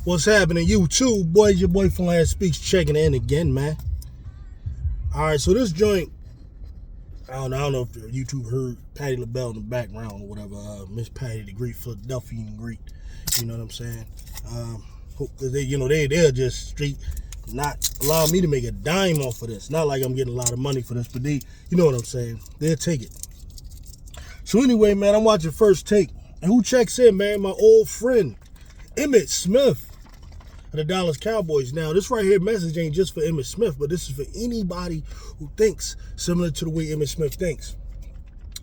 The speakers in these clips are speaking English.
What's happening, YouTube? Boys, your boy from Last Speaks checking in again, man. Alright, so this joint, I don't know if YouTube heard Patti LaBelle in the background or whatever. Miss Patti, the great Philadelphian great. You know what I'm saying? Hope that they'll just straight not allow me to make a dime off of this. Not like I'm getting a lot of money for this, but they, you know what I'm saying? They'll take it. So anyway, man, I'm watching First Take. And who checks in, man? My old friend, Emmitt Smith of the Dallas Cowboys. Now, this right here message ain't just for Emmitt Smith, but this is for anybody who thinks similar to the way Emmitt Smith thinks.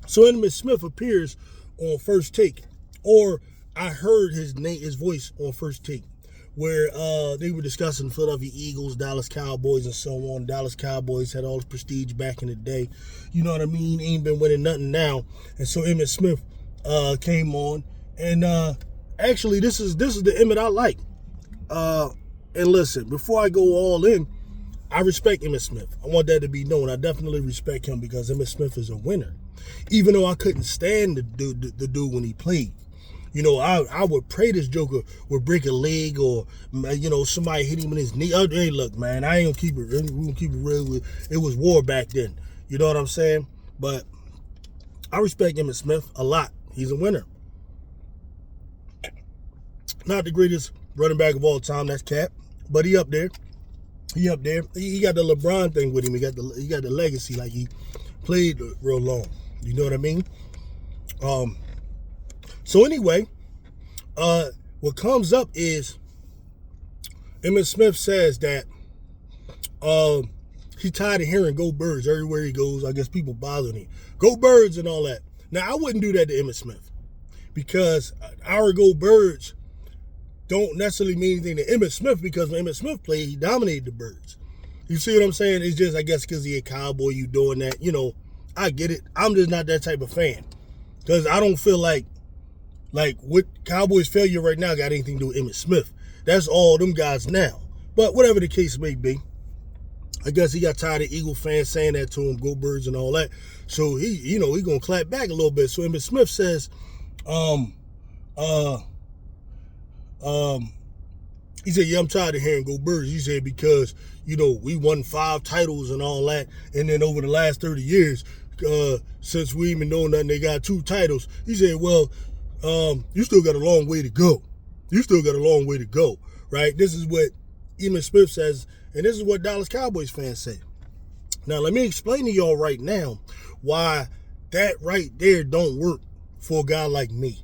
So Emmitt Smith appears on First Take, or I heard his voice on First Take, where they were discussing Philadelphia Eagles, Dallas Cowboys, and so on. Dallas Cowboys had all the prestige back in the day. You know what I mean? Ain't been winning nothing now. And so Emmitt Smith came on, and actually this is the Emmitt I like. And listen, before I go all in, I respect Emmitt Smith. I want that to be known. I definitely respect him because Emmitt Smith is a winner. Even though I couldn't stand the dude when he played. You know, I would pray this joker would break a leg or, you know, somebody hit him in his knee. Hey, look, man, I ain't gonna keep it. We're gonna keep it real. It was war back then. You know what I'm saying? But I respect Emmitt Smith a lot. He's a winner. Not the greatest running back of all time. That's cap. But he up there. He up there. He got the LeBron thing with him. He got the legacy. Like, he played real long. You know what I mean? So anyway, what comes up is Emmitt Smith says that he's tired of hearing "Go Birds" everywhere he goes. I guess people bothering him. Go Birds and all that. Now, I wouldn't do that to Emmitt Smith because our Go Birds don't necessarily mean anything to Emmitt Smith, because when Emmitt Smith played, he dominated the Birds. You see what I'm saying? It's just, I guess, because he a Cowboy, you doing that. You know, I get it. I'm just not that type of fan because I don't feel like what Cowboys' failure right now got anything to do with Emmitt Smith. That's all them guys now. But whatever the case may be, I guess he got tired of Eagle fans saying that to him, "Go Birds" and all that. So he gonna clap back a little bit. So Emmitt Smith says, he said, "Yeah, I'm tired of hearing 'Go Birds." He said, because, you know, we won 5 titles and all that, and then over the last 30 years, since we even know nothing, they got 2 titles. He said, well, you still got a long way to go. You still got a long way to go, right? This is what Emmitt Smith says, and this is what Dallas Cowboys fans say. Now, let me explain to y'all right now why that right there don't work for a guy like me.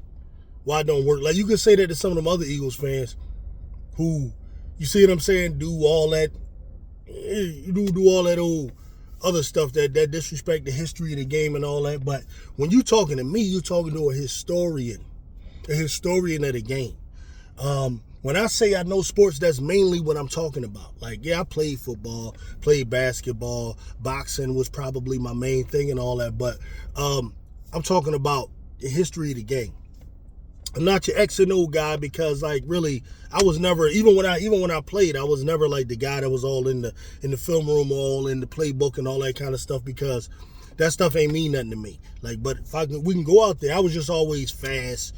Why it don't work? Like, you could say that to some of them other Eagles fans who, you see what I'm saying, do all that old other stuff that disrespect the history of the game and all that. But when you talking to me, you talking to a historian of the game. When I say I know sports, that's mainly what I'm talking about. Like, yeah, I played football, played basketball, boxing was probably my main thing and all that. But I'm talking about the history of the game. I'm not your X and O guy because, like, really, I was never, even when I played, I was never like the guy that was all in the film room, all in the playbook and all that kind of stuff, because that stuff ain't mean nothing to me. Like, but we can go out there. I was just always fast,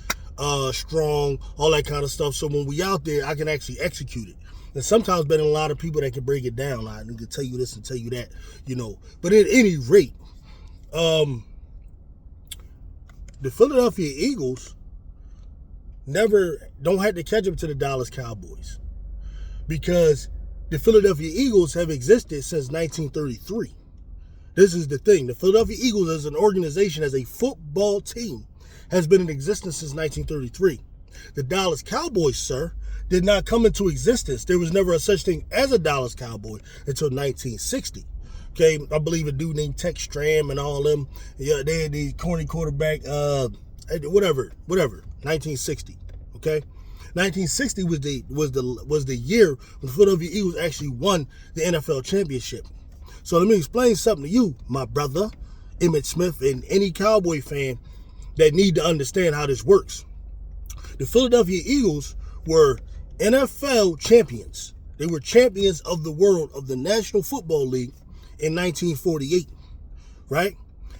strong, all that kind of stuff. So when we out there, I can actually execute it. And sometimes better than a lot of people that can break it down. I can tell you this and tell you that, you know. But at any rate, the Philadelphia Eagles don't have to catch up to the Dallas Cowboys, because the Philadelphia Eagles have existed since 1933. This is the thing. The Philadelphia Eagles as an organization, as a football team, has been in existence since 1933. The Dallas Cowboys, sir, did not come into existence. There was never a such thing as a Dallas Cowboy until 1960. Okay, I believe a dude named Tex Stram and all them, yeah, they had the corny quarterback, whatever, 1960. Okay, 1960 was the year when the Philadelphia Eagles actually won the NFL championship. So let me explain something to you, my brother, Emmitt Smith, and any Cowboy fan that need to understand how this works. The Philadelphia Eagles were NFL champions. They were champions of the world of the National Football League in 1948, right?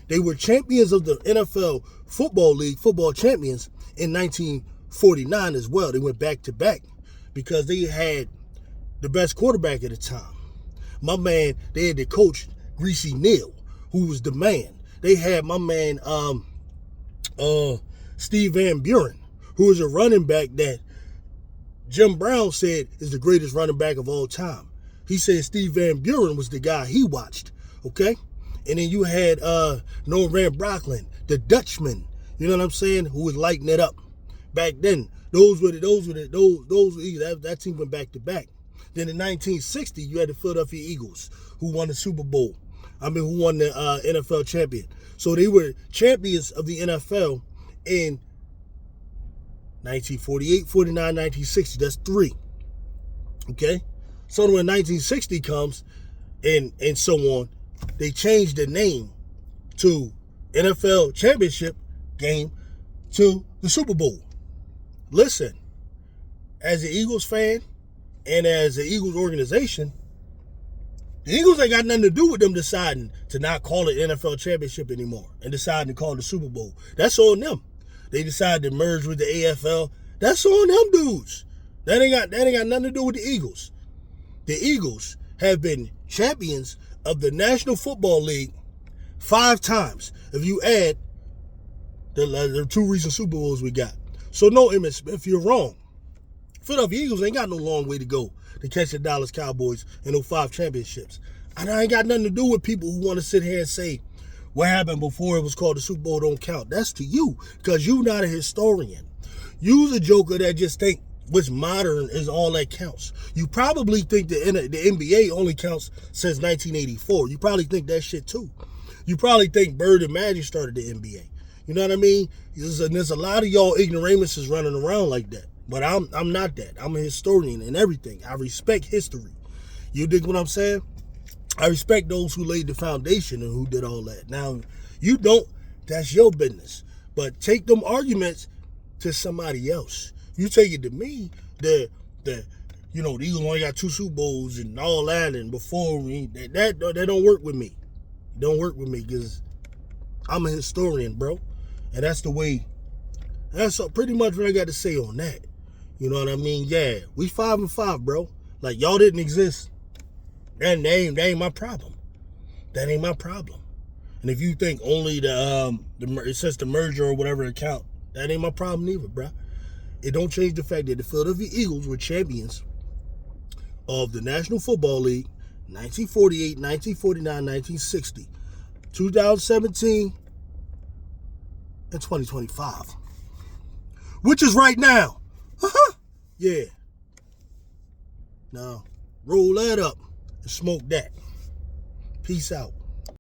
They were champions of the NFL Football League, football champions, in 1949 as well. They went back to back. because they had the best quarterback at the time. My man, they had the coach, Greasy Neal, who was the man. They had my man, Steve Van Buren, who was a running back that Jim Brown said is the greatest running back of all time. He said Steve Van Buren was the guy he watched, okay? And then you had Noah Van Brocklin, the Dutchman, you know what I'm saying, who was lighting it up. Back then, that team went back to back. Then in 1960, you had the Philadelphia Eagles, who won the Super Bowl. Who won the NFL champion. So they were champions of the NFL in 1948, 49, 1960. That's 3. Okay? So when 1960 comes and so on, they changed the name to NFL championship game to the Super Bowl. Listen, as an Eagles fan and as an Eagles organization, the Eagles ain't got nothing to do with them deciding to not call it NFL championship anymore and deciding to call it the Super Bowl. That's on them. They decided to merge with the AFL. That's on them dudes. That ain't got nothing to do with the Eagles. The Eagles have been champions of the National Football League 5 times. If you add the 2 recent Super Bowls we got. So no, Emmitt Smith, you're wrong. Philadelphia Eagles ain't got no long way to go to catch the Dallas Cowboys in those 5 championships. And I ain't got nothing to do with people who want to sit here and say what happened before it was called the Super Bowl don't count. That's to you, because you're not a historian. You's a joker that just think what's modern is all that counts. You probably think the NBA only counts since 1984. You probably think that shit too. You probably think Bird and Magic started the NBA. You know what I mean? There's a lot of y'all ignoramuses running around like that. But I'm not that. I'm a historian and everything. I respect history. You dig what I'm saying? I respect those who laid the foundation and who did all that. Now, you don't, that's your business. But take them arguments to somebody else. You take it to me, the Eagles only got 2 Super Bowls and all that, and before me, that don't work with me. It don't work with me because I'm a historian, bro. And that's the way, that's pretty much what I got to say on that. You know what I mean? Yeah, we 5-5, bro. Like, y'all didn't exist. That ain't my problem. That ain't my problem. And if you think only it says the merger or whatever account, that ain't my problem either, bro. It don't change the fact that the Philadelphia Eagles were champions of the National Football League 1948, 1949, 1960, 2017, and 2025. Which is right now. Yeah. Now, roll that up and smoke that. Peace out.